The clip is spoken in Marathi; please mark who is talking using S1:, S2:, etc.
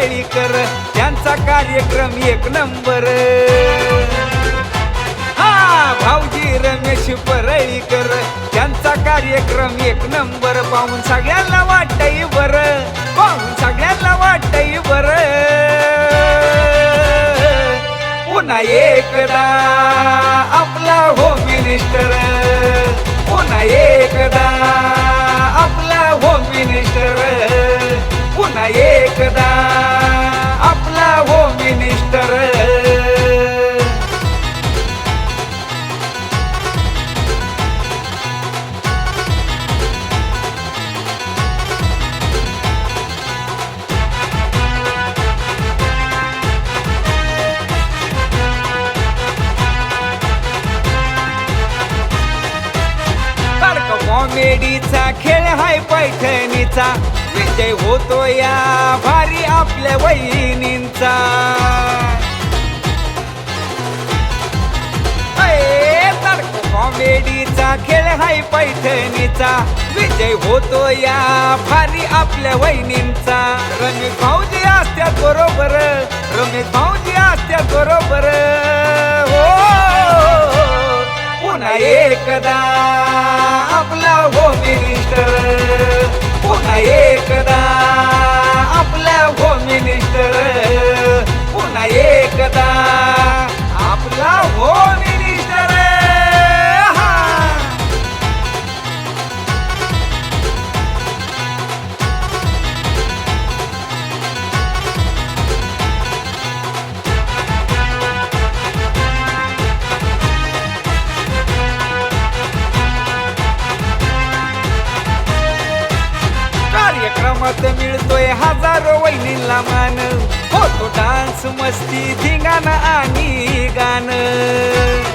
S1: परळीकर त्यांचा कार्यक्रम एक नंबर। हा भाऊजी रमेश परळीकर त्यांचा कार्यक्रम एक नंबर। पाहून सगळ्यांना वाटतंय बरं, पाहून सगळ्यांना वाटतंय बरं। पुन्हा एकदा आपला होम मिनिस्टर, पुन्हा एकदा आपला होम मिनिस्टर, पुन्हा एकदा आपला होम मिनिस्टर। कॉमेडीचा खेळ हाय पैठणीचा, विजय होतो या भारी आपल्या वहिनींचा। कॉमेडीचा खेळ हाय पैठणीचा, विजय होतो या भारी आपल्या वहिनींचा। रमेश भाऊजी असत्यात बरोबर, रमेश भाऊजी असत्यात बरोबर। हो पुन्हा एकदा आपला होम मिनिस्टर, पुन्हा एकदा आपला होम मिनिस्टर, पुन्हा एकदा आपला होम मिनिस्टर। कार्यक्रमात मिळतोय हजारो वहिनींना मान, होतो डान्स मस्ती धिंगाणा आणि गाणं।